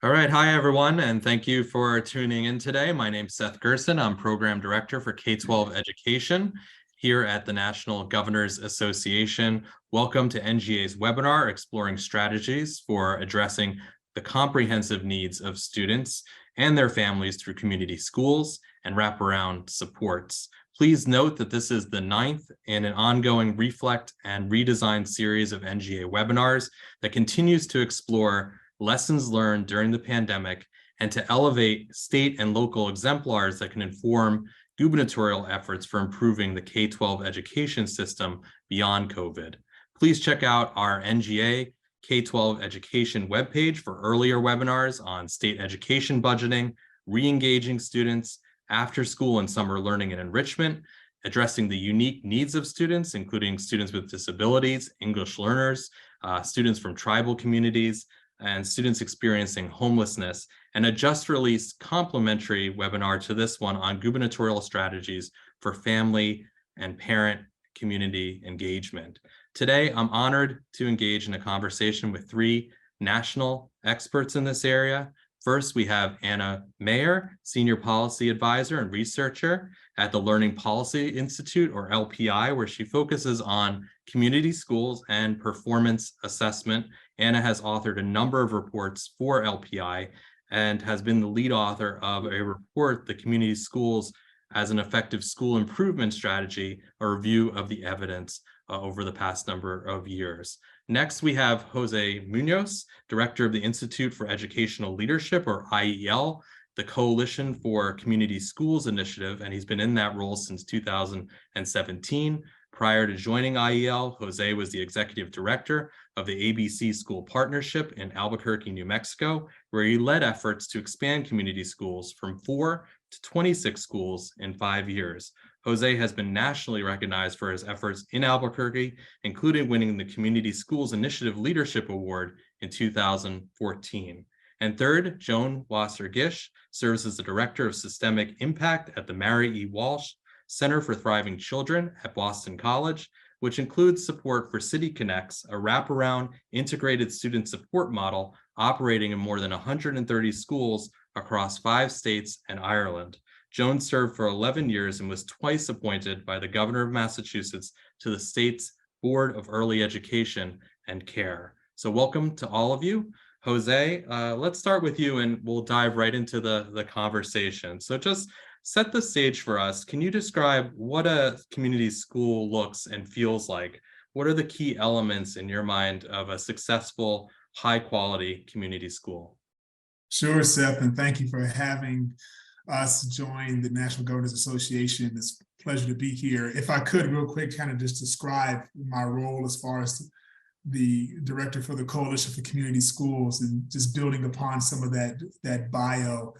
All right. Hi, everyone, and thank you for tuning in today. My name's Seth Gerson. I'm Program Director for K-12 Education here at the National Governors Association. Welcome to NGA's webinar, Exploring Strategies for Addressing the Comprehensive Needs of Students and Their Families Through Community Schools and Wraparound Supports. Please note that this is the 9th in an ongoing reflect and redesign series of NGA webinars that continues to explore lessons learned during the pandemic and to elevate state and local exemplars that can inform gubernatorial efforts for improving the K-12 education system beyond COVID. Please check out our NGA K-12 education webpage for earlier webinars on state education budgeting, re-engaging students, after school and summer learning and enrichment, addressing the unique needs of students, including students with disabilities, English learners, students from tribal communities, and students experiencing homelessness, and a just released complimentary webinar to this one on gubernatorial strategies for family and parent community engagement. Today, I'm honored to engage in a conversation with three national experts in this area. First, we have Anna Mayer, Senior Policy Advisor and Researcher at the Learning Policy Institute, or LPI, where she focuses on community schools and performance assessment. Anna has authored a number of reports for LPI and has been the lead author of a report, The Community Schools as an Effective School Improvement Strategy, a review of the evidence over the past number of years. Next, we have Jose Munoz, Director of the Institute for Educational Leadership, or IEL, the Coalition for Community Schools Initiative, and he's been in that role since 2017. Prior to joining IEL, Jose was the Executive Director of the ABC School Partnership in Albuquerque, New Mexico, where he led efforts to expand community schools from 4 to 26 schools in 5 years. Jose has been nationally recognized for his efforts in Albuquerque, including winning the Community Schools Initiative Leadership Award in 2014. And third, Joan Wasser-Gish serves as the Director of Systemic Impact at the Mary E. Walsh Center for Thriving Children at Boston College, which includes support for City Connects, a wraparound integrated student support model operating in more than 130 schools across 5 states and Ireland. Joan served for 11 years and was twice appointed by the governor of Massachusetts to the state's Board of Early Education and Care. So welcome to all of you. Jose, let's start with you and we'll dive right into the conversation. So just set the stage for us. Can you describe what a community school looks and feels like? What are the key elements in your mind of a successful, high-quality community school? Sure, Seth, and thank you for having us join the National Governors Association. It's a pleasure to be here. If I could, real quick, kind of just describe my role as far as the director for the Coalition for Community Schools and just building upon some of that bio.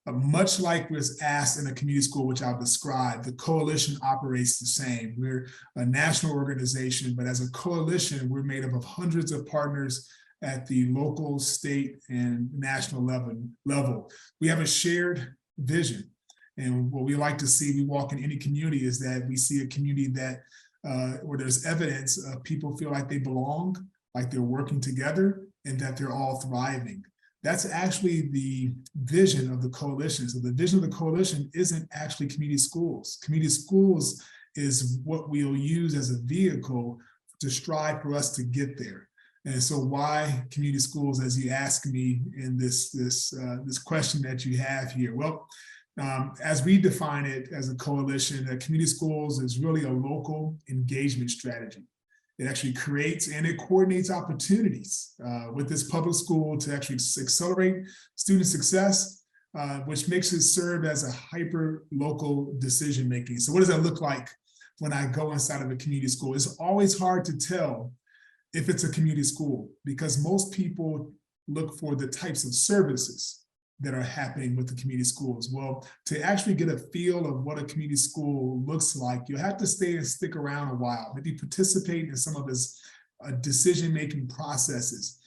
Much like was asked in a community school, which I'll describe, the coalition operates the same. We're a national organization, but as a coalition, we're made up of hundreds of partners at the local, state, and national level. We have a shared vision. And what we like to see, we walk in any community, is that we see a community that where there's evidence of people feel like they belong, like they're working together, and that they're all thriving. That's actually the vision of the coalition. So the vision of the coalition isn't actually community schools. Community schools is what we'll use as a vehicle to strive for us to get there. And so why community schools, as you ask me in this question that you have here? Well, as we define it as a coalition, community schools is really a local engagement strategy. It actually creates and it coordinates opportunities with this public school to actually accelerate student success, which makes it serve as a hyper local decision making. So what does that look like when I go inside of a community school? It's always hard to tell if it's a community school because most people look for the types of services that are happening with the community schools. Well, to actually get a feel of what a community school looks like, you have to stay and stick around a while, maybe participate in some of its decision-making processes.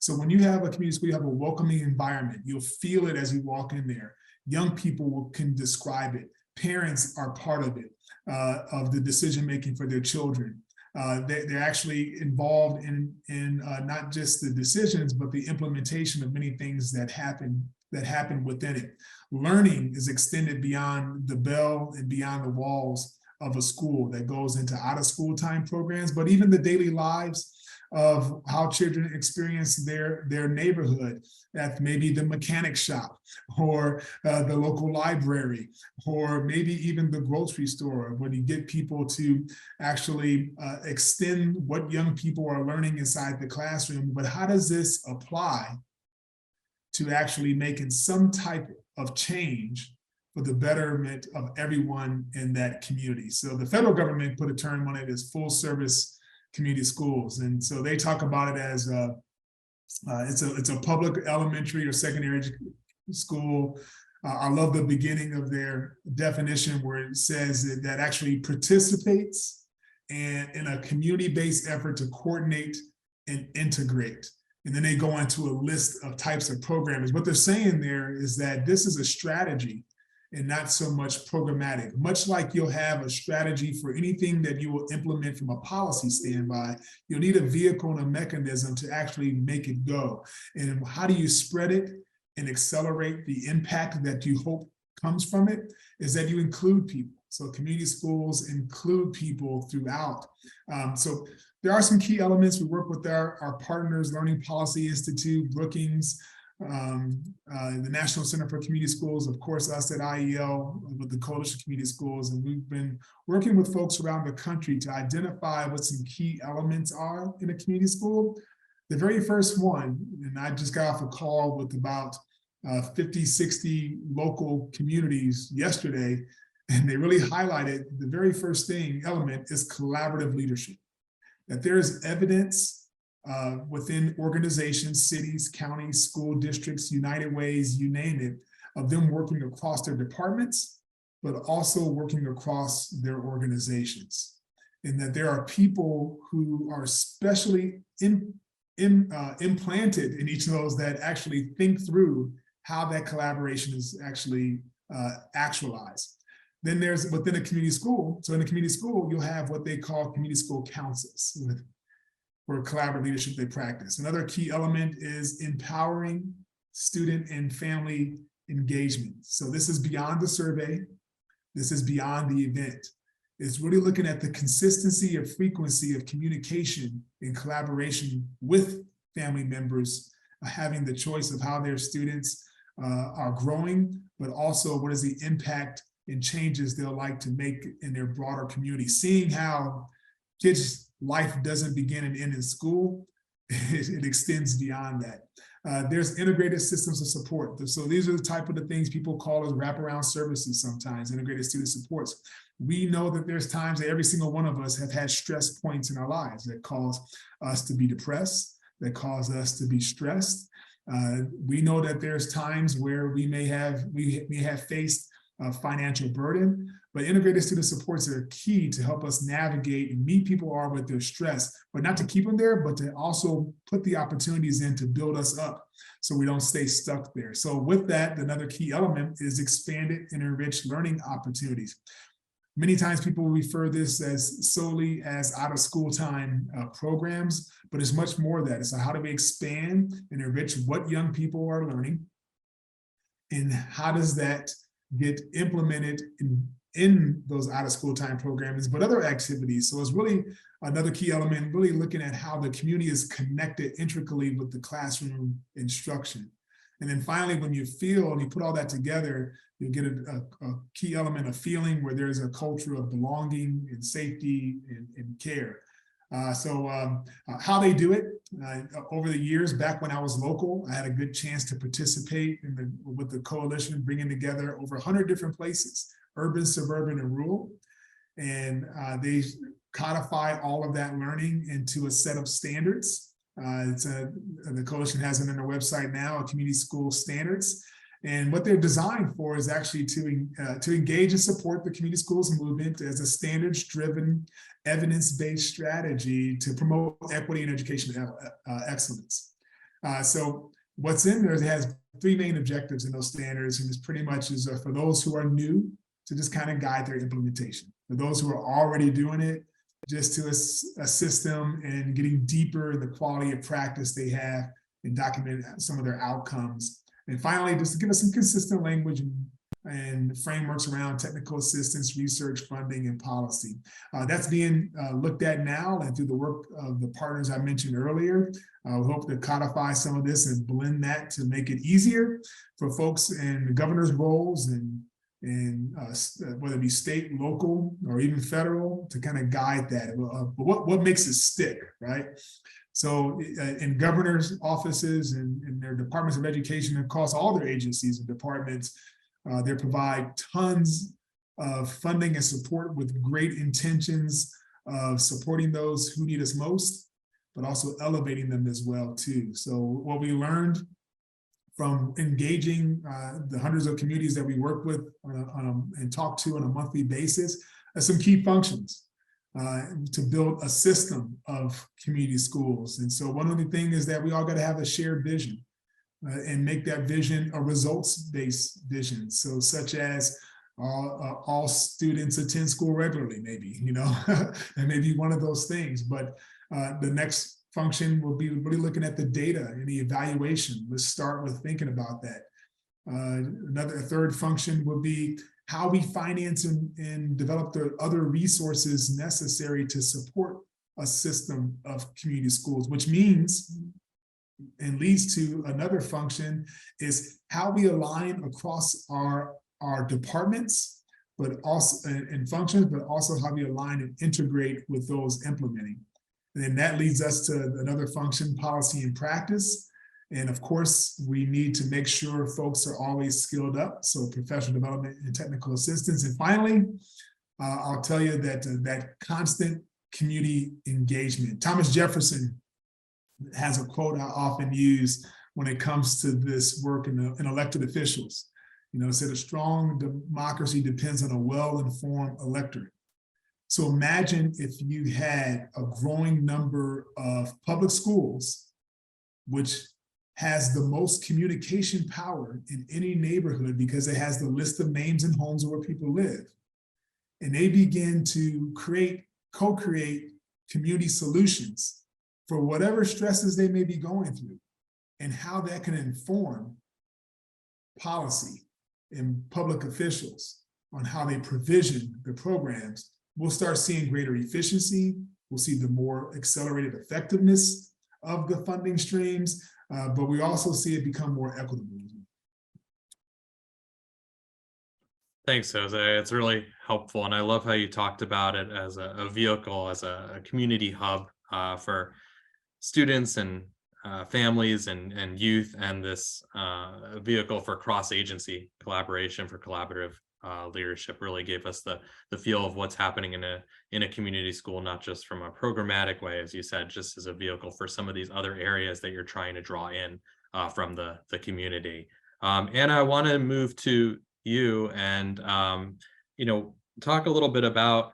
So when you have a community school, you have a welcoming environment. You'll feel it as you walk in there. Young people can describe it. Parents are part of it, of the decision-making for their children. They're actually involved in not just the decisions, but the implementation of many things that happen within it. Learning is extended beyond the bell and beyond the walls of a school, that goes into out of school time programs, but even the daily lives of how children experience their neighborhood, at maybe the mechanic shop, or the local library, or maybe even the grocery store, when you get people to actually extend what young people are learning inside the classroom. But how does this apply to actually making some type of change for the betterment of everyone in that community? So the federal government put a term on it as full service community schools. And so they talk about it as it's a public elementary or secondary school. I love the beginning of their definition, where it says that actually participates in a community-based effort to coordinate and integrate. And then they go into a list of types of programs. What they're saying there is that this is a strategy and not so much programmatic. Much like you'll have a strategy for anything that you will implement from a policy standby, you'll need a vehicle and a mechanism to actually make it go. And how do you spread it and accelerate the impact that you hope comes from it? Is that you include people. So community schools include people throughout. So there are some key elements. We work with our partners, Learning Policy Institute, Brookings, the National Center for Community Schools, of course, us at IEL with the Coalition of Community Schools. And we've been working with folks around the country to identify what some key elements are in a community school. The very first one, and I just got off a call with about 50, 60 local communities yesterday, and they really highlighted the very first element is collaborative leadership. That there is evidence within organizations, cities, counties, school districts, United Ways, you name it, of them working across their departments, but also working across their organizations. And that there are people who are specially implanted in each of those that actually think through how that collaboration is actually actualized. Then there's within a community school. So in a community school, you'll have what they call community school councils for collaborative leadership they practice. Another key element is empowering student and family engagement. So this is beyond the survey. This is beyond the event. It's really looking at the consistency or frequency of communication and collaboration with family members, having the choice of how their students are growing, but also what is the impact and changes they'll like to make in their broader community. Seeing how kids' life doesn't begin and end in school, it extends beyond that. There's integrated systems of support. So these are the type of the things people call as wraparound services sometimes, integrated student supports. We know that there's times that every single one of us have had stress points in our lives that cause us to be depressed, that cause us to be stressed. We know that there's times where we may have faced financial burden, but integrated student supports are key to help us navigate and meet people are with their stress, but not to keep them there, but to also put the opportunities in to build us up so we don't stay stuck there. So with that, another key element is expanded and enriched learning opportunities. Many times people refer this as solely as out of school time programs, but it's much more than that. It's how do we expand and enrich what young people are learning, and how does that get implemented in those out of school time programs, but other activities. So it's really another key element, really looking at how the community is connected intricately with the classroom instruction. And then finally, when you feel and you put all that together, you get a key element of feeling where there's a culture of belonging and safety and care. How they do it over the years, back when I was local, I had a good chance to participate with the coalition, bringing together over 100 different places, urban, suburban, and rural. And they codify all of that learning into a set of standards. The coalition has it on their website now, community school standards. And what they're designed for is actually to engage and support the community schools movement as a standards-driven, evidence-based strategy to promote equity and educational excellence. So what's in there, it has three main objectives in those standards, and it's pretty much is for those who are new to just kind of guide their implementation. For those who are already doing it, just to assist them in getting deeper in the quality of practice they have and document some of their outcomes. And finally, just to give us some consistent language and frameworks around technical assistance, research, funding, and policy. That's being looked at now, and through the work of the partners I mentioned earlier, we hope to codify some of this and blend that to make it easier for folks in the governor's roles and whether it be state, local, or even federal, to kind of guide that. But what makes it stick, right? So in governors' offices and in their departments of education across all their agencies and departments, they provide tons of funding and support with great intentions of supporting those who need us most, but also elevating them as well too. So what we learned from engaging the hundreds of communities that we work with and talk to on a monthly basis are some key functions to build a system of community schools. And so one of the things is that we all got to have a shared vision and make that vision a results-based vision. So such as all students attend school regularly, maybe, and maybe one of those things. But the next function will be really looking at the data and the evaluation. Let's start with thinking about that. A third function will be how we finance and develop the other resources necessary to support a system of community schools, which means and leads to another function is how we align across our departments, but also in functions, but also how we align and integrate with those implementing. And then that leads us to another function, policy and practice. And of course, we need to make sure folks are always skilled up. So professional development and technical assistance. And finally, I'll tell you that that constant community engagement. Thomas Jefferson has a quote I often use when it comes to this work in elected officials. It said a strong democracy depends on a well-informed electorate. So imagine if you had a growing number of public schools, which has the most communication power in any neighborhood because it has the list of names and homes where people live. And they begin to co-create community solutions for whatever stresses they may be going through and how that can inform policy and public officials on how they provision the programs. We'll start seeing greater efficiency. We'll see the more accelerated effectiveness of the funding streams, but we also see it become more equitable. Thanks, Jose. It's really helpful. And I love how you talked about it as a vehicle, as a community hub for students and families and youth, and this vehicle for cross-agency collaboration, for collaborative leadership. Really gave us the feel of what's happening in a community school, not just from a programmatic way, as you said, just as a vehicle for some of these other areas that you're trying to draw in from the community. And I want to move to you and talk a little bit about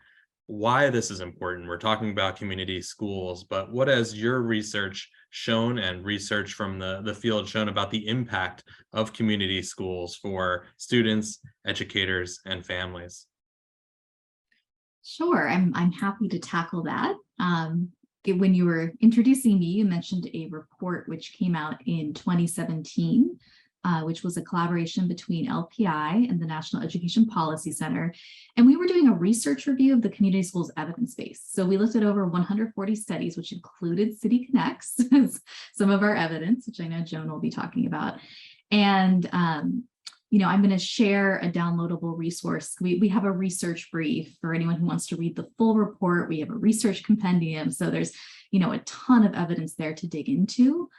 why this is important. We're talking about community schools, but what has your research shown and research from the field shown about the impact of community schools for students, educators, and families? Sure, I'm happy to tackle that. When you were introducing me, you mentioned a report which came out in 2017, which was a collaboration between LPI and the National Education Policy Center. And we were doing a research review of the community schools evidence base. So we looked at over 140 studies, which included City Connects as some of our evidence, which I know Joan will be talking about. And I'm going to share a downloadable resource. We have a research brief for anyone who wants to read the full report. We have a research compendium. So there's, a ton of evidence there to dig into.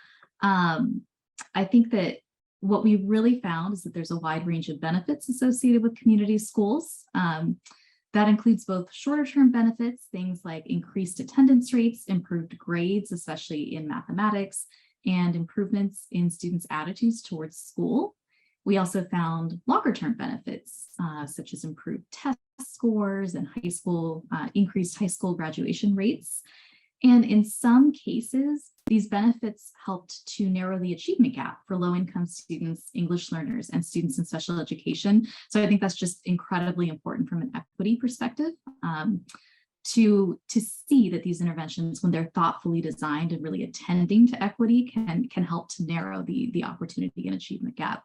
I think that what we really found is that there's a wide range of benefits associated with community schools. That includes both shorter-term benefits, things like increased attendance rates, improved grades, especially in mathematics, and improvements in students' attitudes towards school. We also found longer-term benefits, such as improved test scores and increased high school graduation rates. And in some cases, these benefits helped to narrow the achievement gap for low-income students, English learners, and students in special education. So I think that's just incredibly important from an equity perspective, to see that these interventions, when they're thoughtfully designed and really attending to equity, can help to narrow the opportunity and achievement gap.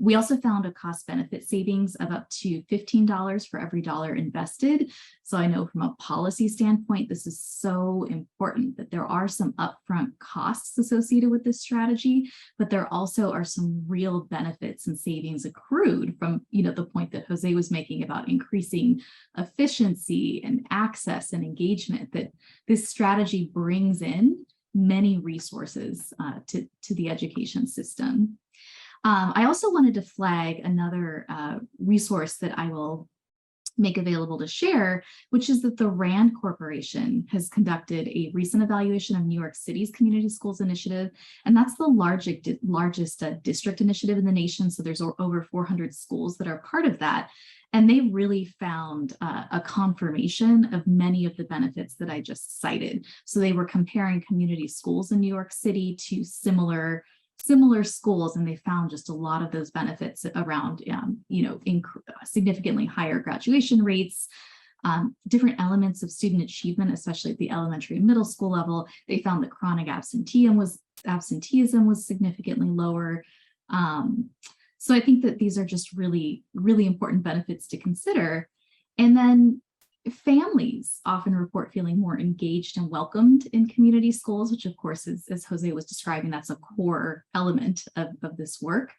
We also found a cost benefit savings of up to $15 for every dollar invested. So I know from a policy standpoint, this is so important that there are some upfront costs associated with this strategy, but there also are some real benefits and savings accrued from, the point that Jose was making about increasing efficiency and access and engagement, that this strategy brings in many resources to the education system. I also wanted to flag another resource that I will make available to share, which is that the RAND Corporation has conducted a recent evaluation of New York City's Community Schools Initiative, and that's the largest district initiative in the nation. So there's over 400 schools that are part of that. And they really found a confirmation of many of the benefits that I just cited. So they were comparing community schools in New York City to similar schools, and they found just a lot of those benefits around, significantly higher graduation rates, different elements of student achievement, especially at the elementary and middle school level. They found that chronic absenteeism was significantly lower. So I think that these are just really, really important benefits to consider. And then families often report feeling more engaged and welcomed in community schools, which of course, as Jose was describing, that's a core element of this work.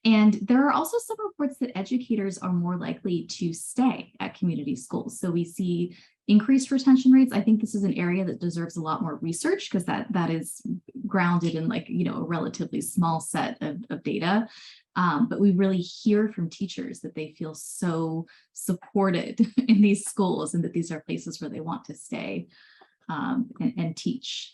And there are also some reports that educators are more likely to stay at community schools. So we see increased retention rates. I think this is an area that deserves a lot more research, because that is grounded in a relatively small set of data. But we really hear from teachers that they feel so supported in these schools, and that these are places where they want to stay and teach.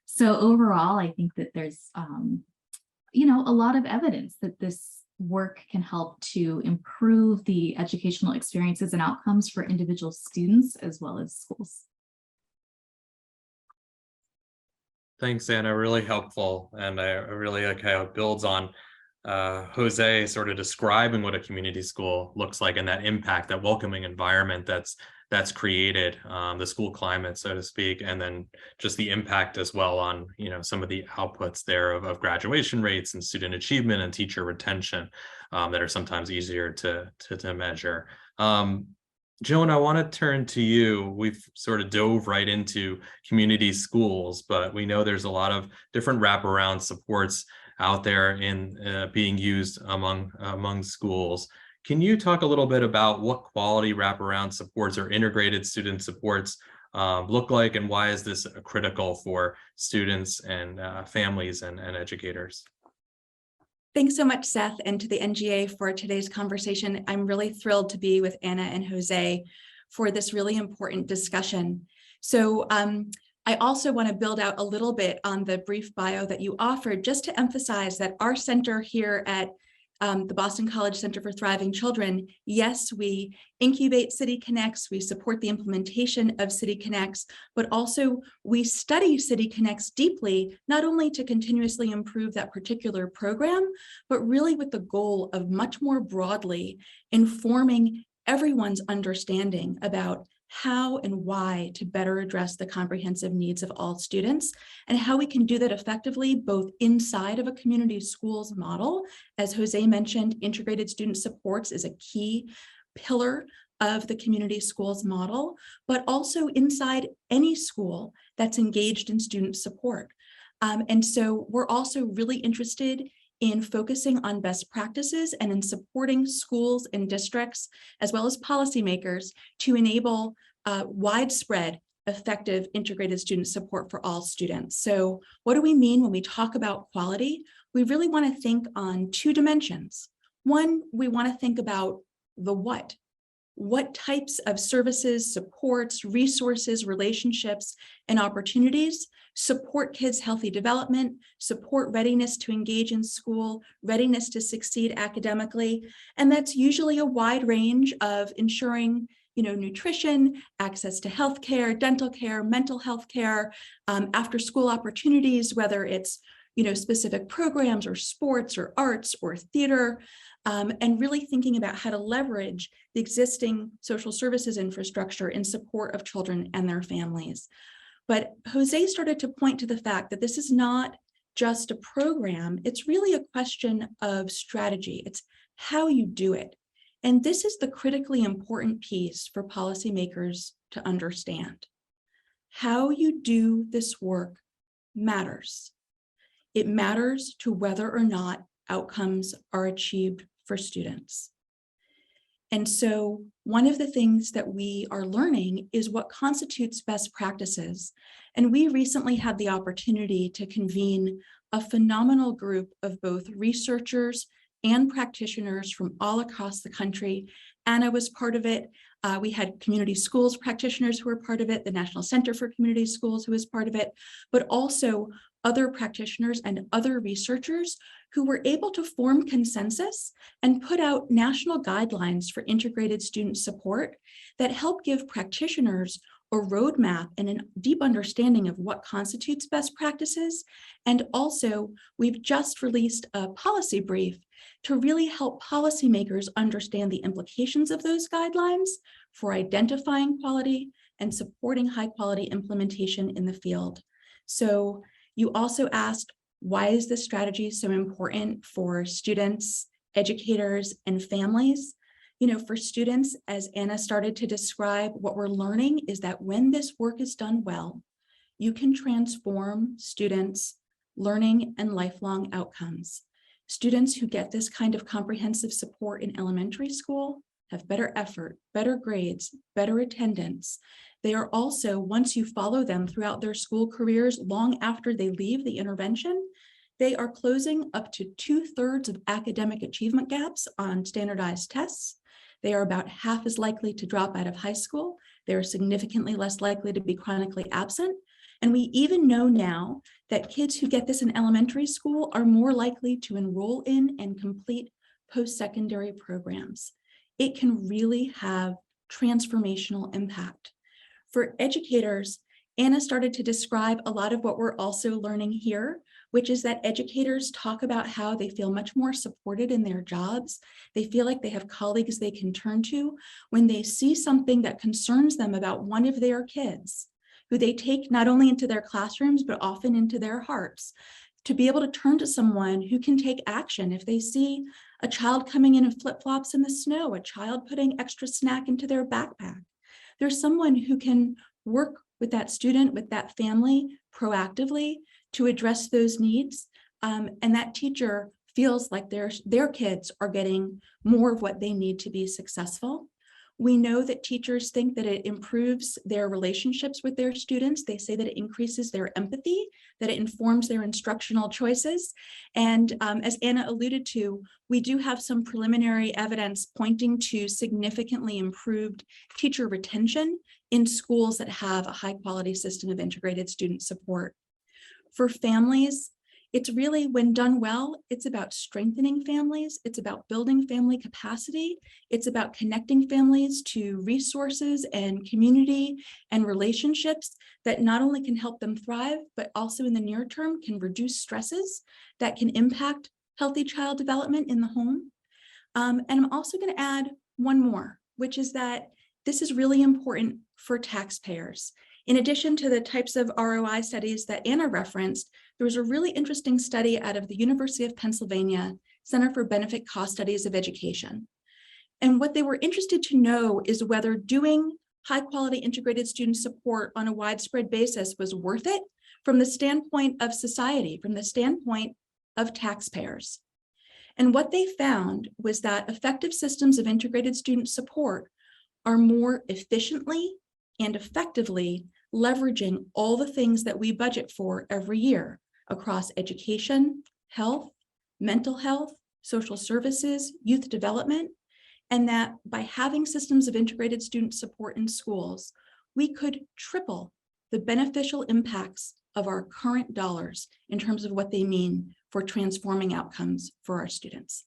So overall, I think that there's, a lot of evidence that this work can help to improve the educational experiences and outcomes for individual students as well as schools. Thanks, Anna. Really helpful. And I really like how it builds on Jose sort of describing what a community school looks like, and that impact, that welcoming environment that's created, the school climate, so to speak, and then just the impact as well on some of the outputs there of graduation rates and student achievement and teacher retention that are sometimes easier to measure. Joan, I want to turn to you. We've sort of dove right into community schools, but we know there's a lot of different wraparound supports out there in being used among schools. Can you talk a little bit about what quality wraparound supports or integrated student supports look like, and why is this critical for students and families and educators? Thanks so much, Seth, and to the NGA for today's conversation. I'm really thrilled to be with Anna and Jose for this really important discussion. So I also want to build out a little bit on the brief bio that you offered, just to emphasize that our center here at the Boston College Center for Thriving Children, yes, we incubate City Connects, we support the implementation of City Connects, but also we study City Connects deeply, not only to continuously improve that particular program, but really with the goal of much more broadly informing everyone's understanding about how and why to better address the comprehensive needs of all students, and how we can do that effectively both inside of a community schools model. As Jose mentioned, integrated student supports is a key pillar of the community schools model, but also inside any school that's engaged in student support. And so we're also really interested in focusing on best practices and in supporting schools and districts, as well as policymakers, to enable widespread, effective integrated student support for all students. So what do we mean when we talk about quality? We really want to think on two dimensions. One, we want to think about the what. What types of services, supports, resources, relationships, and opportunities support kids' healthy development, support readiness to engage in school, readiness to succeed academically. And that's usually a wide range of ensuring, nutrition, access to healthcare, dental care, mental health care, after school opportunities, whether it's specific programs or sports or arts or theater, and really thinking about how to leverage the existing social services infrastructure in support of children and their families. But Jose started to point to the fact that this is not just a program, it's really a question of strategy. It's how you do it. And this is the critically important piece for policymakers to understand. How you do this work matters. It matters to whether or not outcomes are achieved for students. And so one of the things that we are learning is what constitutes best practices. And we recently had the opportunity to convene a phenomenal group of both researchers and practitioners from all across the country. Anna was part of it. We had community schools practitioners who were part of it, the National Center for Community Schools who was part of it, but also other practitioners and other researchers who were able to form consensus and put out national guidelines for integrated student support that help give practitioners a roadmap and a deep understanding of what constitutes best practices. And also, we've just released a policy brief to really help policymakers understand the implications of those guidelines for identifying quality and supporting high quality implementation in the field. So you also asked, why is this strategy so important for students, educators, and families? For students, as Anna started to describe, what we're learning is that when this work is done well, you can transform students' learning and lifelong outcomes. Students who get this kind of comprehensive support in elementary school have better effort, better grades, better attendance. They are also, once you follow them throughout their school careers, long after they leave the intervention, they are closing up to 2/3 of academic achievement gaps on standardized tests. They are about half as likely to drop out of high school. They are significantly less likely to be chronically absent. And we even know now that kids who get this in elementary school are more likely to enroll in and complete post-secondary programs. It can really have transformational impact. For educators, Anna started to describe a lot of what we're also learning here, which is that educators talk about how they feel much more supported in their jobs. They feel like they have colleagues they can turn to when they see something that concerns them about one of their kids, who they take not only into their classrooms, but often into their hearts, to be able to turn to someone who can take action. If they see a child coming in flip-flops in the snow, a child putting extra snack into their backpack, there's someone who can work with that student, with that family proactively to address those needs. And that teacher feels like their kids are getting more of what they need to be successful. We know that teachers think that it improves their relationships with their students. They say that it increases their empathy, that it informs their instructional choices. And as Anna alluded to, we do have some preliminary evidence pointing to significantly improved teacher retention in schools that have a high quality system of integrated student support. For families, it's really, when done well, it's about strengthening families. It's about building family capacity. It's about connecting families to resources and community and relationships that not only can help them thrive, but also in the near term can reduce stresses that can impact healthy child development in the home. And I'm also going to add one more, which is that this is really important for taxpayers. In addition to the types of ROI studies that Anna referenced, there was a really interesting study out of the University of Pennsylvania Center for Benefit Cost Studies of Education. And what they were interested to know is whether doing high quality integrated student support on a widespread basis was worth it from the standpoint of society, from the standpoint of taxpayers. And what they found was that effective systems of integrated student support are more efficiently and effectively leveraging all the things that we budget for every year across education, health, mental health, social services, youth development, and that by having systems of integrated student support in schools, we could triple the beneficial impacts of our current dollars in terms of what they mean for transforming outcomes for our students.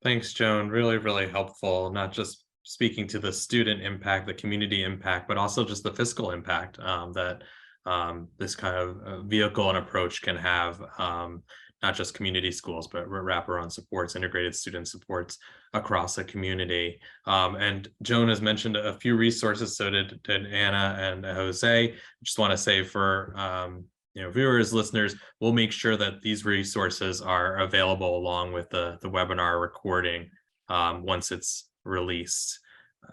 Thanks, Joan. Really, really helpful, not just speaking to the student impact, the community impact, but also just the fiscal impact that this kind of vehicle and approach can have not just community schools, but wraparound supports, integrated student supports across a community. And Joan has mentioned a few resources, so did Anna and Jose. I just want to say for viewers, listeners, we'll make sure that these resources are available along with the webinar recording once it's released.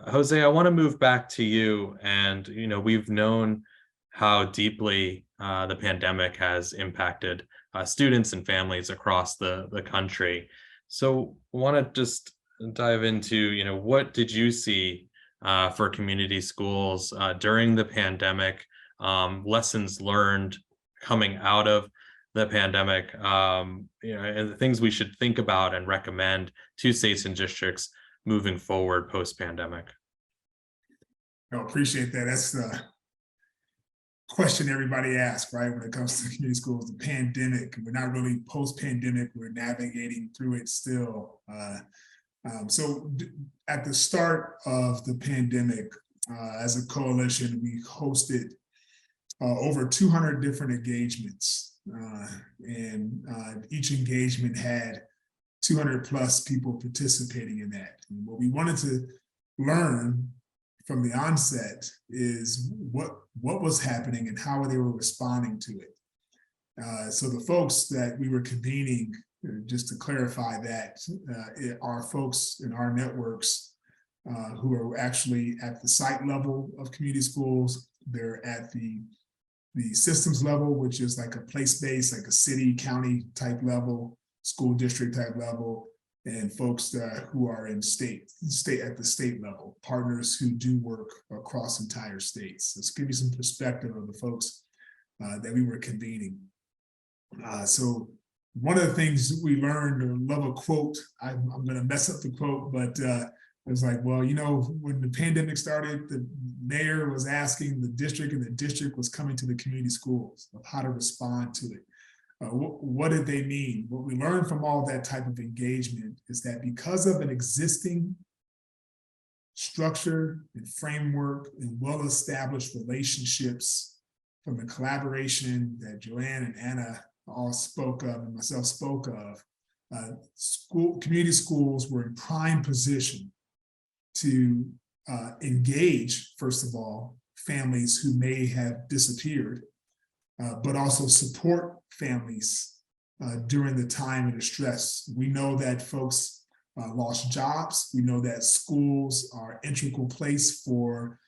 Jose, I want to move back to you. And we've known how deeply the pandemic has impacted students and families across the country. So I want to just dive into, what did you see for community schools during the pandemic, lessons learned coming out of the pandemic, and the things we should think about and recommend to states and districts moving forward post-pandemic? I appreciate that. That's the question everybody asks, right? When it comes to community schools, the pandemic, we're not really post-pandemic, we're navigating through it still. So at the start of the pandemic, as a coalition, we hosted over 200 different engagements, and each engagement had 200 plus people participating in that. And what we wanted to learn from the onset is what was happening and how they were responding to it. So the folks that we were convening, just to clarify that, are folks in our networks who are actually at the site level of community schools. They're at the systems level, which is like a place-based, like a city, county type level, school district type level, and folks who are in state at the state level, partners who do work across entire states. Let's give you some perspective of the folks that we were convening. So one of the things we learned, I love a quote, I'm going to mess up the quote, but it was like, well, when the pandemic started, the mayor was asking the district, and the district was coming to the community schools of how to respond to it. What did they mean? What we learned from all that type of engagement is that because of an existing structure and framework and well-established relationships from the collaboration that Joanne and Anna all spoke of and myself spoke of, community schools were in prime position to engage, first of all, families who may have disappeared, but also support families during the time of the stress. We know that folks lost jobs. We know that schools are an integral place for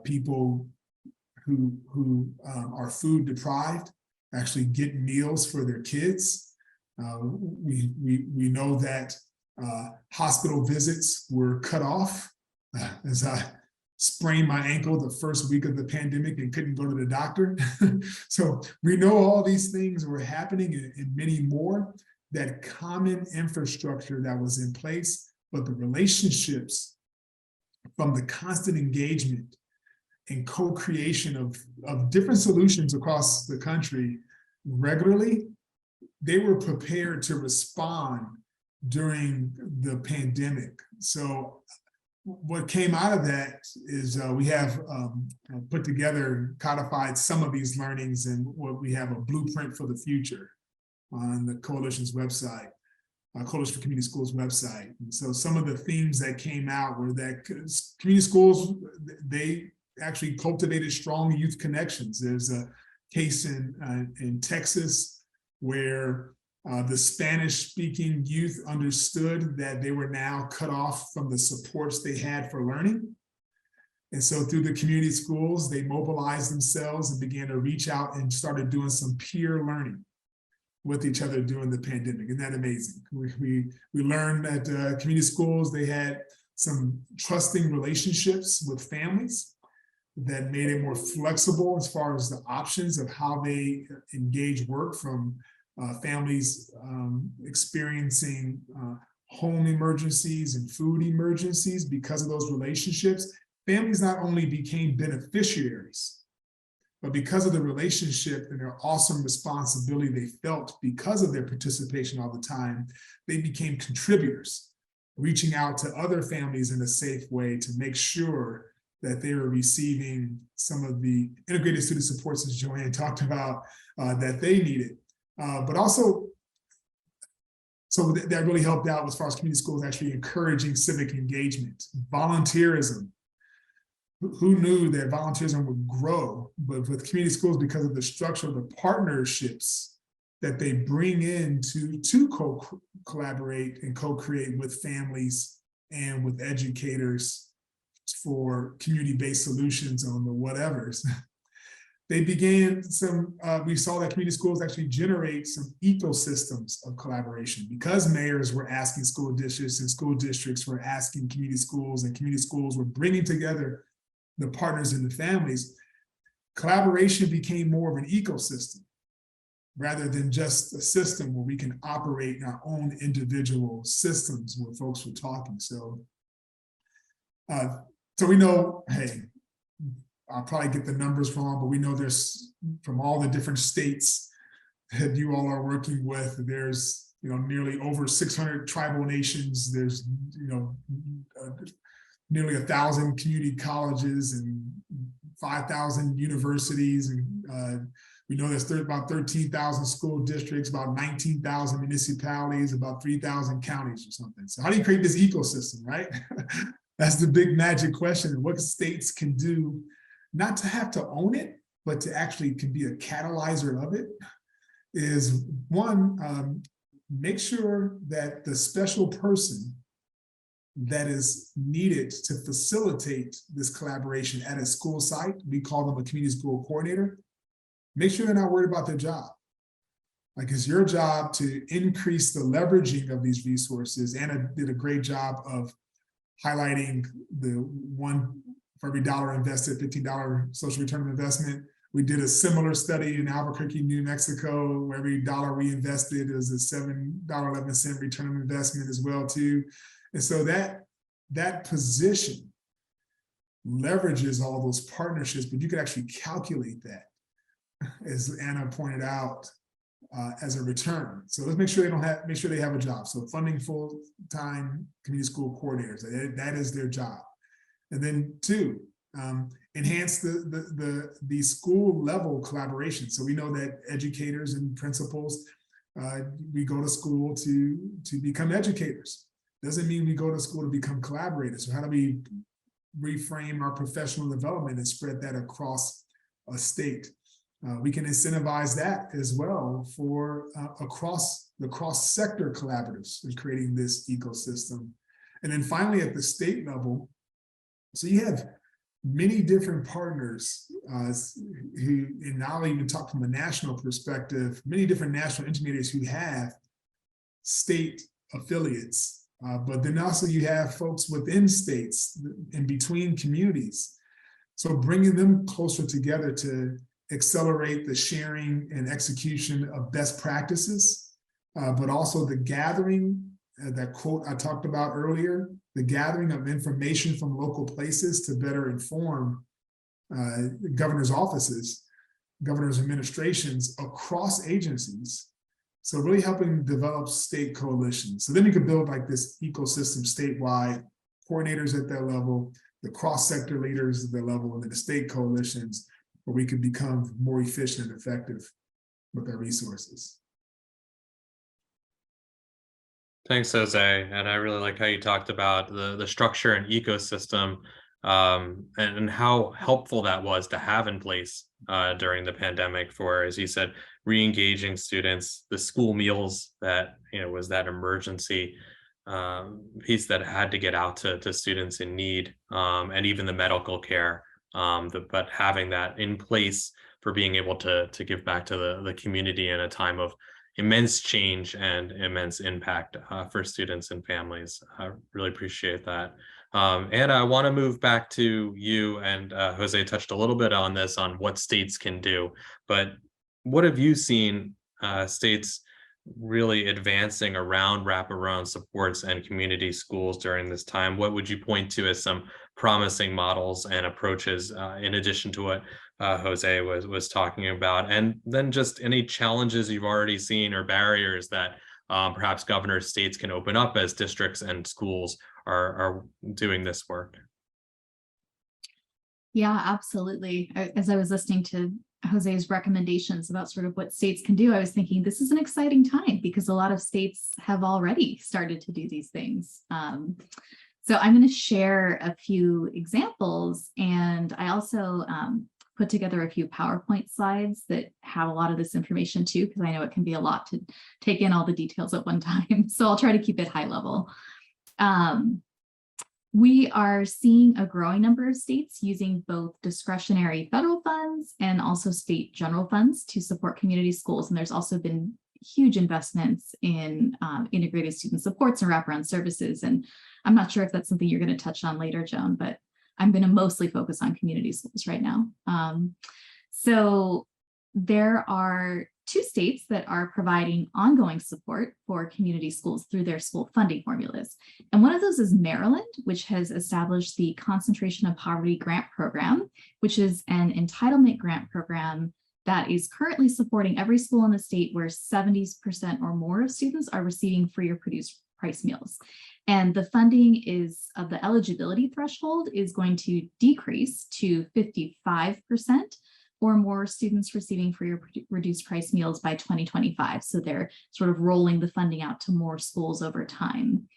people who are food deprived, actually get meals for their kids. We know that hospital visits were cut off as I sprained my ankle the first week of the pandemic and couldn't go to the doctor. So we know all these things were happening and many more, that common infrastructure that was in place, but the relationships from the constant engagement and co-creation of different solutions across the country regularly, they were prepared to respond during the pandemic. So what came out of that is we have put together, codified some of these learnings, and what we have a blueprint for the future on the coalition's website, Coalition for Community Schools website. And so some of the themes that came out were that community schools, they actually cultivated strong youth connections. There's a case in Texas where the Spanish-speaking youth understood that they were now cut off from the supports they had for learning. And so through the community schools, they mobilized themselves and began to reach out and started doing some peer learning with each other during the pandemic. Isn't that amazing? We learned that community schools, they had some trusting relationships with families that made it more flexible as far as the options of how they engage work, from families experiencing home emergencies and food emergencies. Because of those relationships, families not only became beneficiaries, but because of the relationship and their awesome responsibility they felt because of their participation all the time, they became contributors, reaching out to other families in a safe way to make sure that they were receiving some of the integrated student supports, as Joanne talked about, that they needed. But also, so that really helped out as far as community schools actually encouraging civic engagement, volunteerism. Who knew that volunteerism would grow? But with community schools, because of the structure of the partnerships that they bring in to collaborate and co-create with families and with educators for community-based solutions on the whatevers. They began we saw that community schools actually generate some ecosystems of collaboration because mayors were asking school districts and school districts were asking community schools and community schools were bringing together the partners and the families. Collaboration became more of an ecosystem rather than just a system where we can operate in our own individual systems where folks were talking. So we know, hey, I'll probably get the numbers wrong, but we know there's from all the different states that you all are working with, there's nearly over 600 tribal nations. There's nearly 1,000 community colleges and 5,000 universities, and we know there's about 13,000 school districts, about 19,000 municipalities, about 3,000 counties or something. So how do you create this ecosystem, right? That's the big magic question. What states can do, not to have to own it, but to actually can be a catalyzer of it, is one, make sure that the special person that is needed to facilitate this collaboration at a school site, we call them a community school coordinator, make sure they're not worried about their job. Like, it's your job to increase the leveraging of these resources. Anna did a great job of highlighting the one for every dollar invested, $15 social return of investment. We did a similar study in Albuquerque, New Mexico, where every dollar we invested is a $7.11 return of investment as well too. And so that position leverages all those partnerships, but you could actually calculate that, as Anna pointed out, as a return. So let's make sure they have a job. So funding full-time community school coordinators, that is their job. And then two, enhance the school level collaboration. So we know that educators and principals, we go to school to become educators. Doesn't mean we go to school to become collaborators. So how do we reframe our professional development and spread that across a state? We can incentivize that as well for across the cross-sector collaboratives in creating this ecosystem. And then finally, at the state level, so you have many different partners who, and I'll even talk from a national perspective, many different national intermediaries who have state affiliates. But then also you have folks within states, in between communities. So bringing them closer together to accelerate the sharing and execution of best practices, but also the gathering, that quote I talked about earlier, the gathering of information from local places to better inform governor's offices, governor's administrations across agencies. So really helping develop state coalitions. So then we could build like this ecosystem statewide, coordinators at that level, the cross-sector leaders at that level, and then the state coalitions, where we could become more efficient and effective with our resources. Thanks, Jose. And I really like how you talked about the structure and ecosystem, and how helpful that was to have in place during the pandemic for, as you said, re-engaging students, the school meals that, was that emergency piece that had to get out to students in need, and even the medical care, but having that in place for being able to give back to the community in a time of immense change and immense impact for students and families. I really appreciate that. Anna, I want to move back to you, and Jose touched a little bit on this, on what states can do, but what have you seen states really advancing around wraparound supports and community schools during this time? What would you point to as some promising models and approaches, in addition to what Jose was talking about? And then just any challenges you've already seen or barriers that perhaps governors, states can open up as districts and schools are doing this work. Yeah, absolutely. As I was listening to Jose's recommendations about sort of what states can do, I was thinking this is an exciting time because a lot of states have already started to do these things. So I'm going to share a few examples, and I also put together a few PowerPoint slides that have a lot of this information too, because I know it can be a lot to take in all the details at one time. So I'll try to keep it high level. We are seeing a growing number of states using both discretionary federal funds and also state general funds to support community schools. And there's also been huge investments in integrated student supports and wraparound services. And I'm not sure if that's something you're going to touch on later, Joan, but I'm going to mostly focus on community schools right now. So there are 2 states that are providing ongoing support for community schools through their school funding formulas. And one of those is Maryland, which has established the Concentration of Poverty Grant Program, which is an entitlement grant program that is currently supporting every school in the state where 70% or more of students are receiving free or reduced price meals. And the funding is of the eligibility threshold is going to decrease to 55% or more students receiving free or reduced price meals by 2025. So they're sort of rolling the funding out to more schools over time.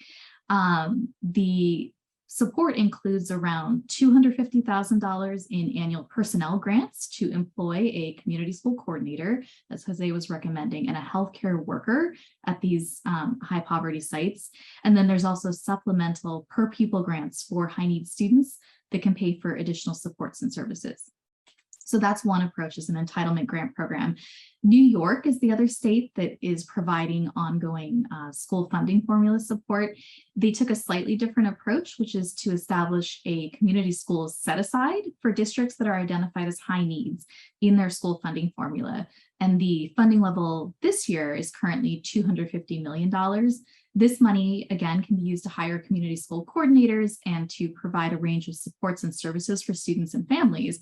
The support includes around $250,000 in annual personnel grants to employ a community school coordinator, as Jose was recommending, and a healthcare worker at these high poverty sites. And then there's also supplemental per pupil grants for high need students that can pay for additional supports and services. So that's one approach, is an entitlement grant program. New York is the other state that is providing ongoing school funding formula support. They took a slightly different approach, which is to establish a community school set aside for districts that are identified as high needs in their school funding formula. And the funding level this year is currently $250 million. This money, again, can be used to hire community school coordinators and to provide a range of supports and services for students and families.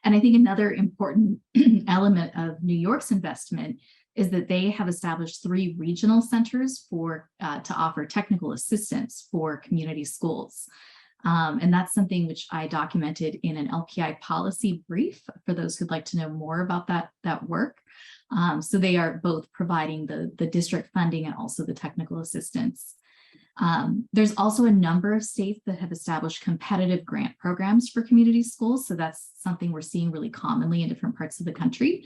And I think another important element of New York's investment is that they have established 3 regional centers for to offer technical assistance for community schools. And that's something which I documented in an LPI policy brief for those who'd like to know more about that work. So they are both providing the district funding and also the technical assistance. There's also a number of states that have established competitive grant programs for community schools. So that's something we're seeing really commonly in different parts of the country.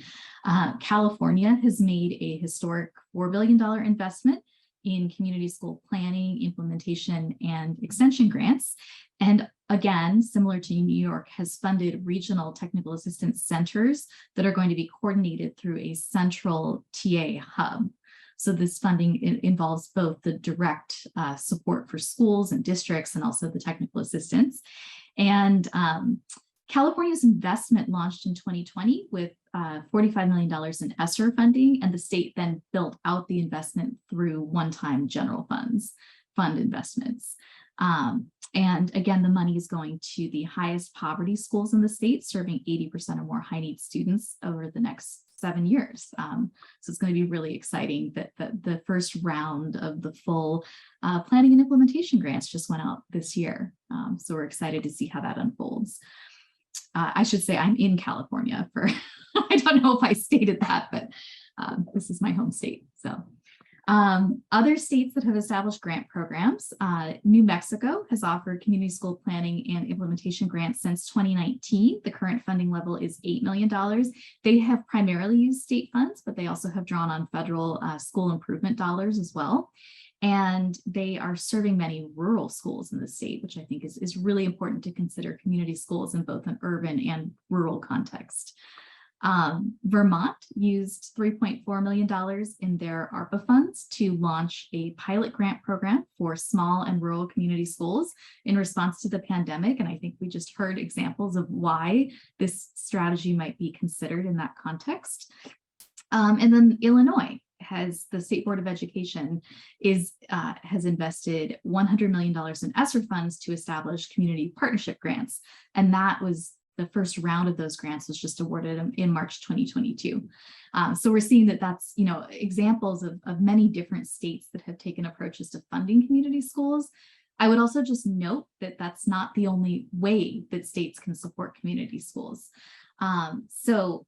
California has made a historic $4 billion investment in community school planning, implementation, and extension grants. And again, similar to New York, has funded regional technical assistance centers that are going to be coordinated through a central TA hub. So this funding involves both the direct support for schools and districts and also the technical assistance. And California's investment launched in 2020 with $45 million in ESSER funding, and the state then built out the investment through one-time general fund investments. And again, the money is going to the highest poverty schools in the state, serving 80% or more high need students over the next 7 years. So it's going to be really exciting that the first round of the full planning and implementation grants just went out this year. So we're excited to see how that unfolds. I should say I'm in California for, I don't know if I stated that, but this is my home state. So other states that have established grant programs, New Mexico has offered community school planning and implementation grants since 2019. The current funding level is $8 million. They have primarily used state funds, but they also have drawn on federal school improvement dollars as well. And they are serving many rural schools in the state, which I think is really important to consider community schools in both an urban and rural context. Vermont used $3.4 million in their ARPA funds to launch a pilot grant program for small and rural community schools in response to the pandemic. And I think we just heard examples of why this strategy might be considered in that context. And then Illinois has, the State Board of Education has invested $100 million in ESSER funds to establish community partnership grants. And that was the first round of those grants was just awarded in March 2022. So we're seeing that's, examples of many different states that have taken approaches to funding community schools. I would also just note that that's not the only way that states can support community schools. So,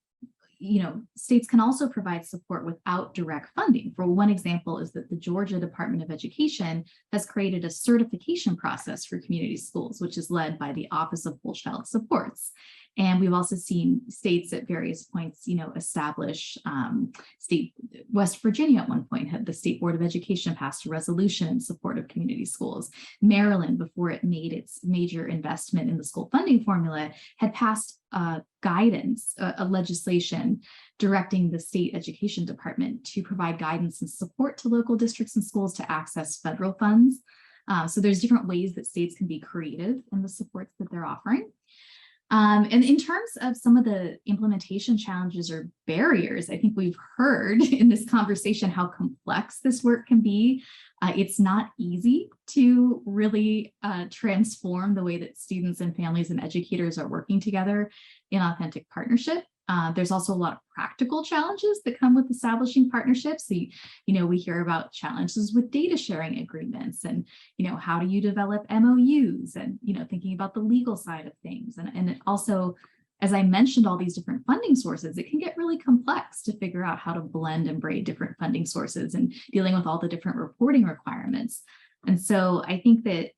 states can also provide support without direct funding. For one example is that the Georgia Department of Education has created a certification process for community schools, which is led by the Office of Whole Child Supports. And we've also seen states at various points, establish West Virginia at one point had the State Board of Education passed a resolution in support of community schools. Maryland, before it made its major investment in the school funding formula, had passed guidance, a legislation directing the state education department to provide guidance and support to local districts and schools to access federal funds. So there's different ways that states can be creative in the supports that they're offering. And in terms of some of the implementation challenges or barriers, I think we've heard in this conversation how complex this work can be. It's not easy to really transform the way that students and families and educators are working together in authentic partnership. There's also a lot of practical challenges that come with establishing partnerships. So, we hear about challenges with data sharing agreements and, how do you develop MOUs and, thinking about the legal side of things. And it also, as I mentioned, all these different funding sources, it can get really complex to figure out how to blend and braid different funding sources and dealing with all the different reporting requirements. And so I think that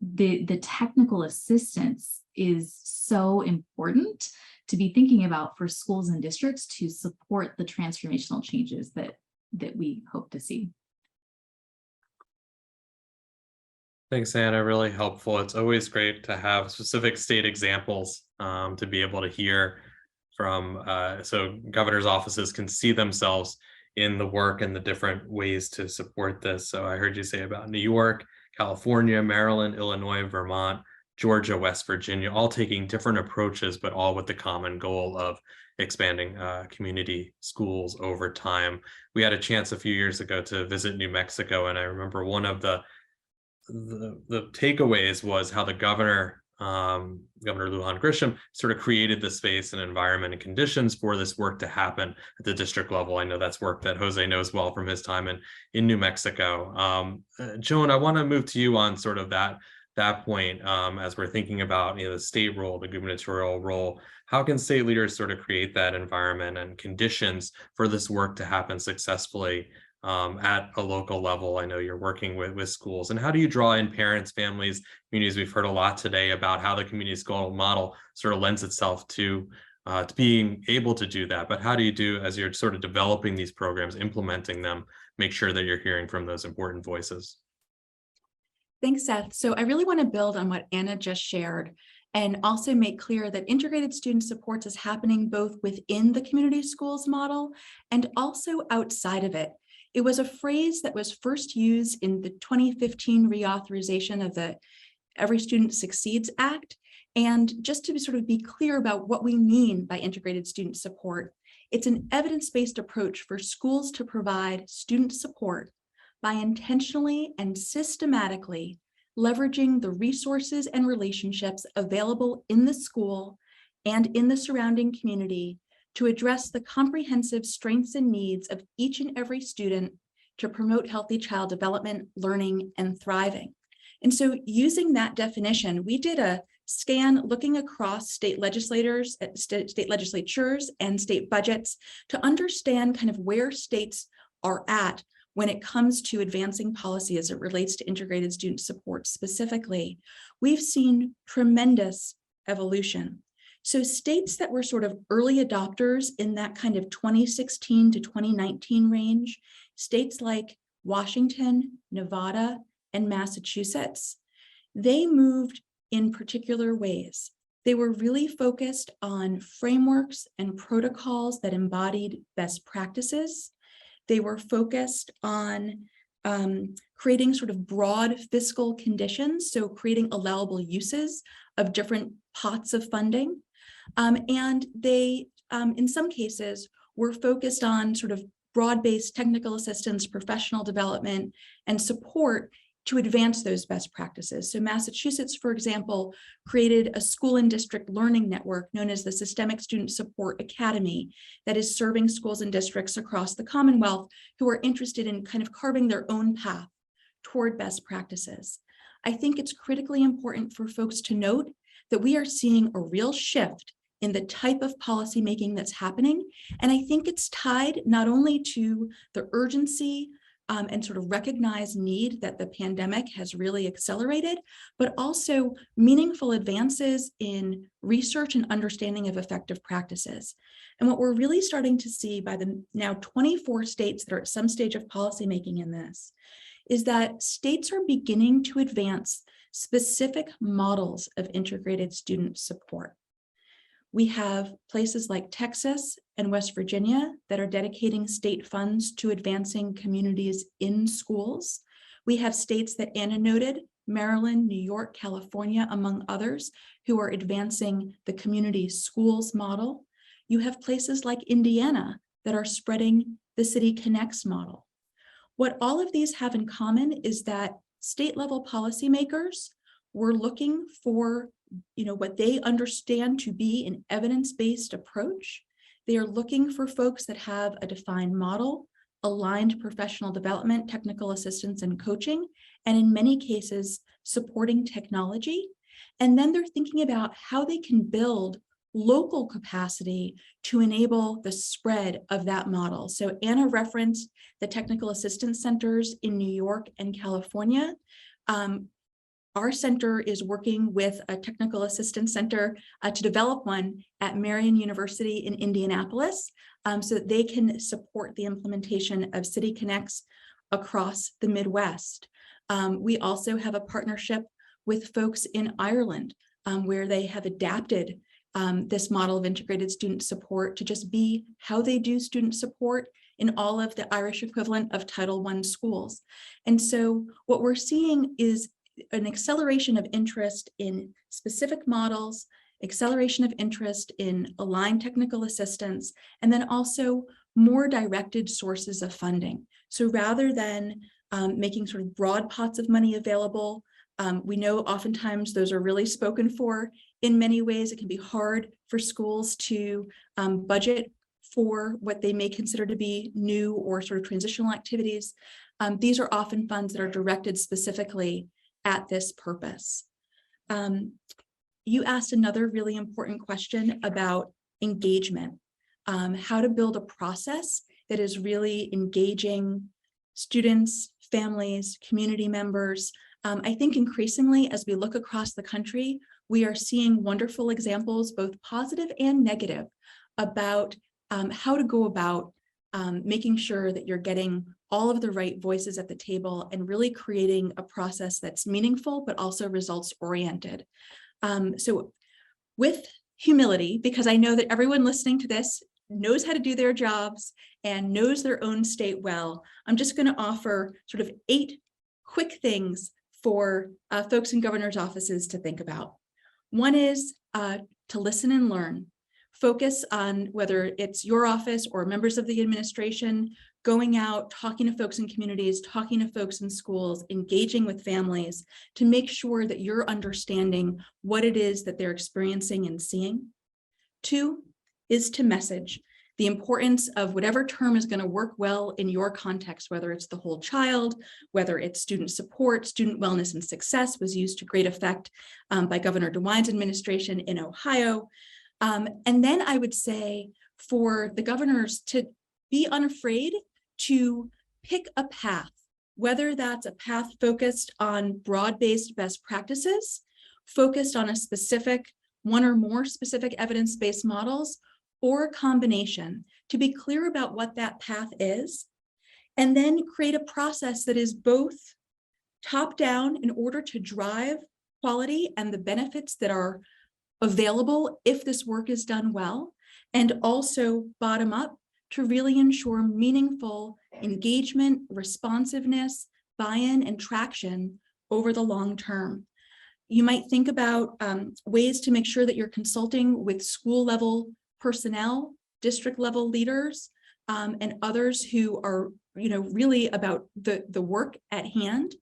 the technical assistance is so important to be thinking about for schools and districts to support the transformational changes that we hope to see. Thanks, Anna. Really helpful. It's always great to have specific state examples to be able to hear from, so governors' offices can see themselves in the work and the different ways to support this. So I heard you say about New York, California, Maryland, Illinois, Vermont, Georgia, West Virginia, all taking different approaches, but all with the common goal of expanding community schools over time. We had a chance a few years ago to visit New Mexico, and I remember one of the takeaways was how the governor, Governor Lujan Grisham, sort of created the space and environment and conditions for this work to happen at the district level. I know that's work that Jose knows well from his time in New Mexico. Joan, I want to move to you on sort of that point as we're thinking about the state role, the gubernatorial role. How can state leaders sort of create that environment and conditions for this work to happen successfully at a local level? I know you're working with schools, and how do you draw in parents, families, communities? We've heard a lot today about how the community school model sort of lends itself to being able to do that. But how do you do, as you're sort of developing these programs, implementing them, make sure that you're hearing from those important voices? Thanks, Seth. So I really want to build on what Anna just shared and also make clear that integrated student supports is happening both within the community schools model and also outside of it. It was a phrase that was first used in the 2015 reauthorization of the Every Student Succeeds Act. And just to sort of be clear about what we mean by integrated student support, it's an evidence-based approach for schools to provide student support by intentionally and systematically leveraging the resources and relationships available in the school and in the surrounding community to address the comprehensive strengths and needs of each and every student to promote healthy child development, learning, and thriving. And so using that definition, we did a scan looking across state legislatures and state budgets to understand kind of where states are at when it comes to advancing policy as it relates to integrated student support specifically. We've seen tremendous evolution. So states that were sort of early adopters in that kind of 2016 to 2019 range, states like Washington, Nevada, and Massachusetts, they moved in particular ways. They were really focused on frameworks and protocols that embodied best practices. They were focused on creating sort of broad fiscal conditions, so creating allowable uses of different pots of funding. And they, in some cases, were focused on sort of broad-based technical assistance, professional development, and support to advance those best practices. So Massachusetts, for example, created a school and district learning network known as the Systemic Student Support Academy that is serving schools and districts across the Commonwealth who are interested in kind of carving their own path toward best practices. I think it's critically important for folks to note that we are seeing a real shift in the type of policymaking that's happening. And I think it's tied not only to the urgency and sort of recognized need that the pandemic has really accelerated, but also meaningful advances in research and understanding of effective practices. And what we're really starting to see by the now 24 states that are at some stage of policymaking in this is that states are beginning to advance specific models of integrated student support. We have places like Texas and West Virginia that are dedicating state funds to advancing communities in schools. We have states that Anna noted, Maryland, New York, California, among others, who are advancing the community schools model. You have places like Indiana that are spreading the City Connects model. What all of these have in common is that state level policymakers were looking for what they understand to be an evidence-based approach. They are looking for folks that have a defined model, aligned professional development, technical assistance, and coaching, and in many cases, supporting technology. And then they're thinking about how they can build local capacity to enable the spread of that model. So Anna referenced the technical assistance centers in New York and California. Our center is working with a technical assistance center to develop one at Marian University in Indianapolis so that they can support the implementation of City Connects across the Midwest. We also have a partnership with folks in Ireland where they have adapted this model of integrated student support to just be how they do student support in all of the Irish equivalent of Title I schools. And so what we're seeing is an acceleration of interest in specific models, acceleration of interest in aligned technical assistance, and then also more directed sources of funding. So rather than making sort of broad pots of money available, we know oftentimes those are really spoken for. In many ways, it can be hard for schools to budget for what they may consider to be new or sort of transitional activities. These are often funds that are directed specifically at this purpose. You asked another really important question about engagement, how to build a process that is really engaging students, families, community members. I think increasingly as we look across the country, we are seeing wonderful examples, both positive and negative, about how to go about making sure that you're getting all of the right voices at the table and really creating a process that's meaningful, but also results oriented. So with humility, because I know that everyone listening to this knows how to do their jobs and knows their own state well, I'm just going to offer sort of 8 quick things for folks in governors' offices to think about. One is to listen and learn. Focus on whether it's your office or members of the administration, going out, talking to folks in communities, talking to folks in schools, engaging with families to make sure that you're understanding what it is that they're experiencing and seeing. 2 is to message the importance of whatever term is going to work well in your context, whether it's the whole child, whether it's student support, student wellness and success was used to great effect by Governor DeWine's administration in Ohio. And then I would say for the governors to be unafraid to pick a path, whether that's a path focused on broad-based best practices, focused on a specific, one or more specific evidence-based models, or a combination, to be clear about what that path is, and then create a process that is both top-down in order to drive quality and the benefits that are available if this work is done well, and also bottom up to really ensure meaningful engagement, responsiveness, buy-in, and traction over the long term. You might think about ways to make sure that you're consulting with school level personnel, district level leaders, and others who are really about the work at hand.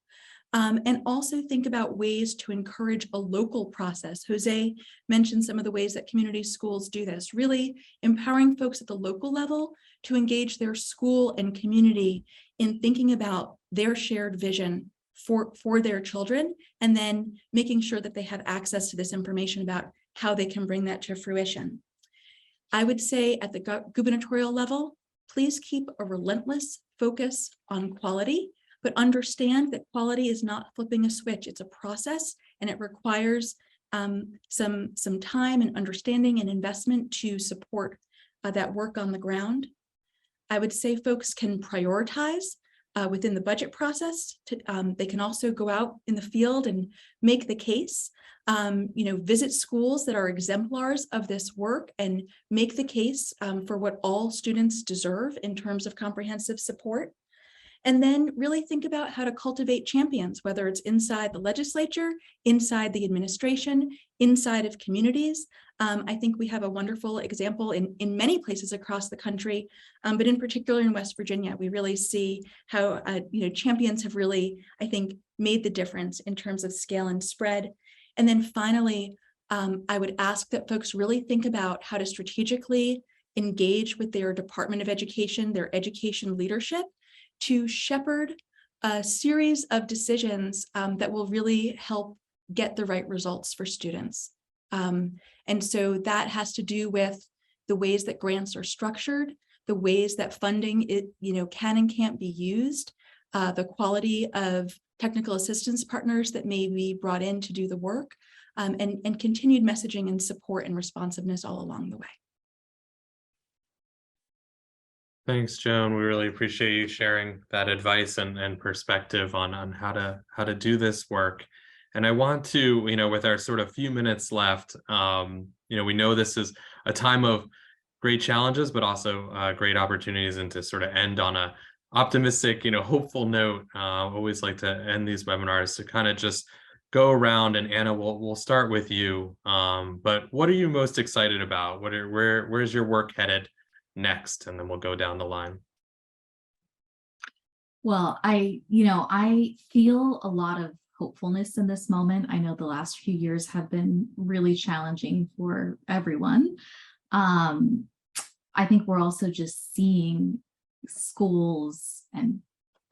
And also think about ways to encourage a local process. Jose mentioned some of the ways that community schools do this, really empowering folks at the local level to engage their school and community in thinking about their shared vision for their children, and then making sure that they have access to this information about how they can bring that to fruition. I would say at the gubernatorial level, please keep a relentless focus on quality, but understand that quality is not flipping a switch. It's a process, and it requires some time and understanding and investment to support that work on the ground. I would say folks can prioritize within the budget process. They can also go out in the field and make the case, visit schools that are exemplars of this work and make the case for what all students deserve in terms of comprehensive support. And then really think about how to cultivate champions, whether it's inside the legislature, inside the administration, inside of communities. I think we have a wonderful example in many places across the country, but in particular in West Virginia, we really see how champions have really, I think, made the difference in terms of scale and spread. And then finally, I would ask that folks really think about how to strategically engage with their Department of Education, their education leadership, to shepherd a series of decisions that will really help get the right results for students. And so that has to do with the ways that grants are structured, the ways that funding can and can't be used, the quality of technical assistance partners that may be brought in to do the work, and continued messaging and support and responsiveness all along the way. Thanks, Joan. We really appreciate you sharing that advice and perspective on how to do this work. And I want to, with our sort of few minutes left, we know this is a time of great challenges, but also great opportunities, and to sort of end on a optimistic, hopeful note. Always like to end these webinars to kind of just go around, and Anna, we'll start with you. But what are you most excited about? Where's your work headed next? And then we'll go down the line. Well, I feel a lot of hopefulness in this moment. I know the last few years have been really challenging for everyone. I think we're also just seeing schools and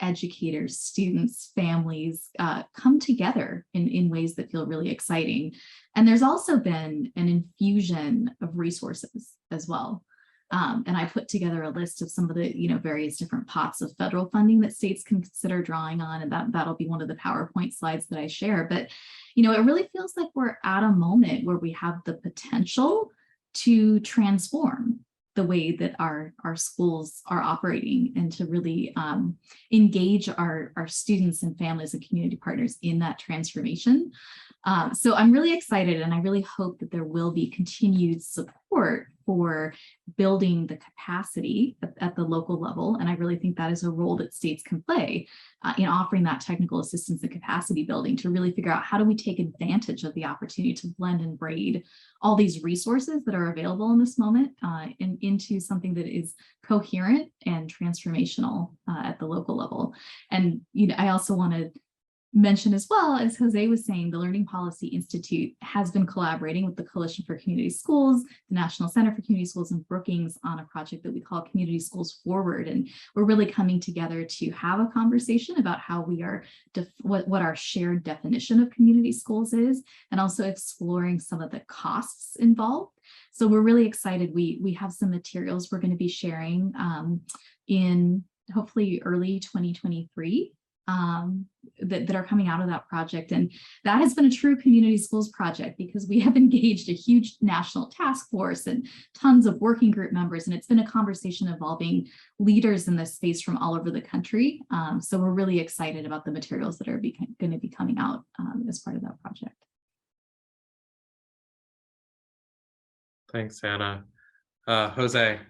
educators, students, families come together in ways that feel really exciting. And there's also been an infusion of resources as well. And I put together a list of some of the, various different pots of federal funding that states can consider drawing on, and that'll be one of the PowerPoint slides that I share. But, it really feels like we're at a moment where we have the potential to transform the way that our schools are operating, and to really engage our students and families and community partners in that transformation. So I'm really excited, and I really hope that there will be continued support for building the capacity at the local level. And I really think that is a role that states can play in offering that technical assistance and capacity building, to really figure out how do we take advantage of the opportunity to blend and braid all these resources that are available in this moment into something that is coherent and transformational at the local level. And I also want to mention, as well, as Jose was saying, the Learning Policy Institute has been collaborating with the Coalition for Community Schools, the National Center for Community Schools, and Brookings on a project that we call Community Schools Forward. And we're really coming together to have a conversation about how we are, what our shared definition of community schools is, and also exploring some of the costs involved. So we're really excited. We have some materials we're going to be sharing in hopefully early 2023. That are coming out of that project. And that has been a true community schools project, because we have engaged a huge national task force and tons of working group members. And it's been a conversation involving leaders in this space from all over the country. So we're really excited about the materials that are going to be coming out as part of that project. Thanks, Anna. Jose.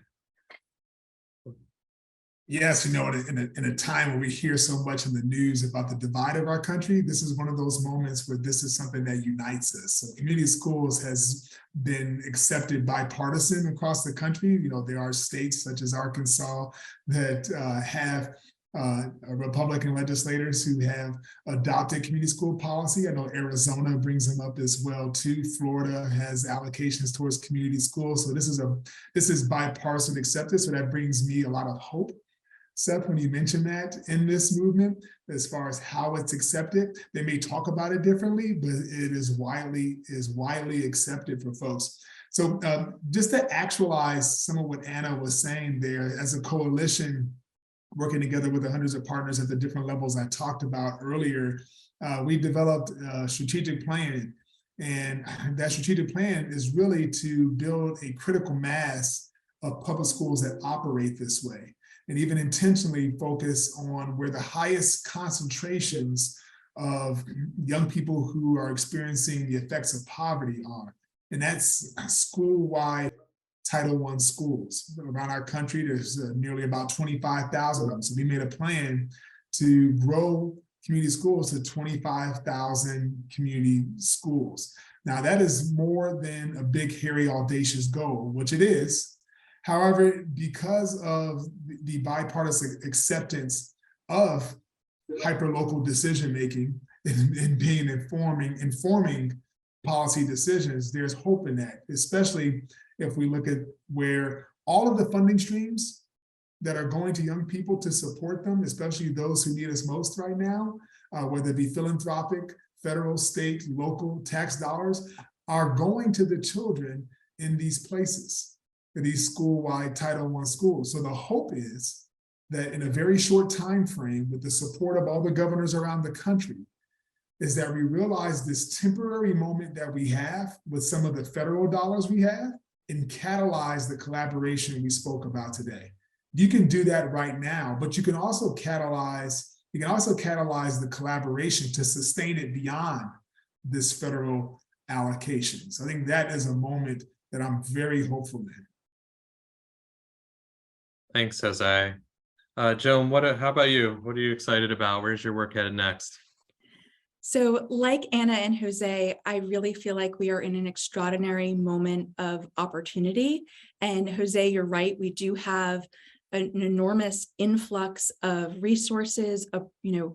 Yes, in a time where we hear so much in the news about the divide of our country, this is one of those moments where this is something that unites us. So community schools has been accepted bipartisan across the country. There are states such as Arkansas that have Republican legislators who have adopted community school policy. I know Arizona brings them up as well too. Florida has allocations towards community schools. So this is bipartisan acceptance. So that brings me a lot of hope Seth, when you mentioned that in this movement, as far as how it's accepted, they may talk about it differently, but it is widely accepted for folks. So just to actualize some of what Anna was saying there, as a coalition working together with the hundreds of partners at the different levels I talked about earlier, we developed a strategic plan. And that strategic plan is really to build a critical mass of public schools that operate this way, and even intentionally focus on where the highest concentrations of young people who are experiencing the effects of poverty are. And that's school-wide Title I schools. Around our country, there's nearly about 25,000 of them. So we made a plan to grow community schools to 25,000 community schools. Now that is more than a big, hairy, audacious goal, which it is. However, because of the bipartisan acceptance of hyperlocal decision-making and being informing policy decisions, there's hope in that, especially if we look at where all of the funding streams that are going to young people to support them, especially those who need us most right now, whether it be philanthropic, federal, state, local tax dollars, are going to the children in these places, in these school-wide Title I schools. So the hope is that in a very short time frame, with the support of all the governors around the country, is that we realize this temporary moment that we have with some of the federal dollars we have, and catalyze the collaboration we spoke about today. You can do that right now, but you can also catalyze the collaboration to sustain it beyond this federal allocation. So I think that is a moment that I'm very hopeful in. Thanks, Jose. Joan, how about you? What are you excited about? Where's your work headed next? So like Anna and Jose, I really feel like we are in an extraordinary moment of opportunity. And Jose, you're right, we do have an enormous influx of resources, of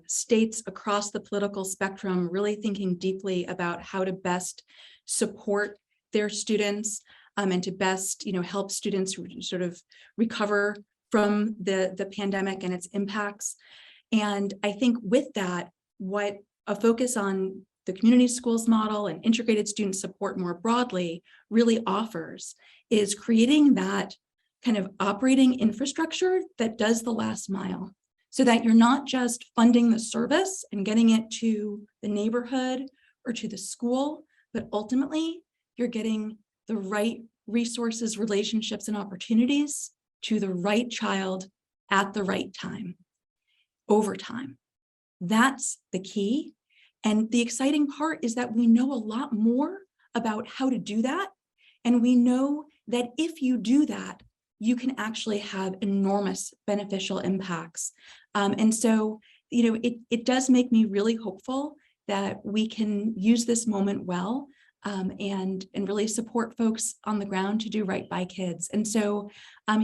states across the political spectrum really thinking deeply about how to best support their students and to best help students sort of recover from the pandemic and its impacts. And I think with that, what a focus on the community schools model and integrated student support more broadly really offers is creating that kind of operating infrastructure that does the last mile, so that you're not just funding the service and getting it to the neighborhood or to the school, but ultimately you're getting the right resources, relationships, and opportunities to the right child at the right time, over time. That's the key. And the exciting part is that we know a lot more about how to do that. And we know that if you do that, you can actually have enormous beneficial impacts. And so, it does make me really hopeful that we can use this moment well and really support folks on the ground to do right by kids. And so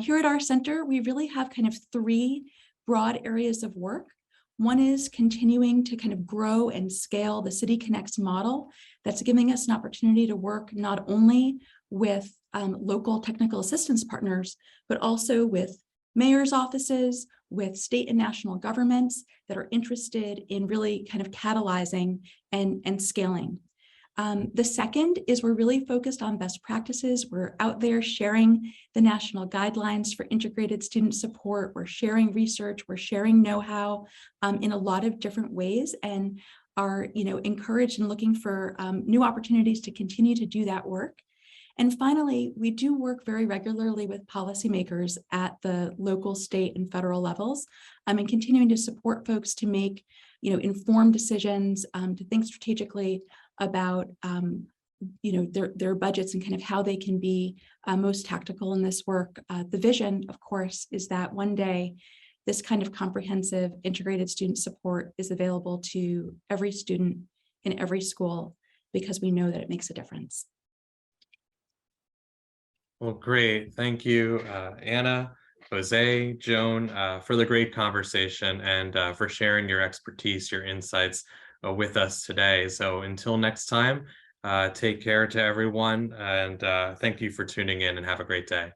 here at our center, we really have kind of three broad areas of work. One is continuing to kind of grow and scale the City Connects model that's giving us an opportunity to work not only with local technical assistance partners, but also with mayor's offices, with state and national governments that are interested in really kind of catalyzing and scaling. The second is we're really focused on best practices. We're out there sharing the national guidelines for integrated student support. We're sharing research, we're sharing know-how in a lot of different ways, and are encouraged and looking for new opportunities to continue to do that work. And finally, we do work very regularly with policymakers at the local, state, and federal levels, and continuing to support folks to make informed decisions, to think strategically about their budgets and kind of how they can be most tactical in this work. The vision, of course, is that one day this kind of comprehensive integrated student support is available to every student in every school, because we know that it makes a difference. Well, great. Thank you, Anna, Jose, Joan, for the great conversation and for sharing your expertise, your insights with us today. So until next time, take care to everyone, and thank you for tuning in, and have a great day.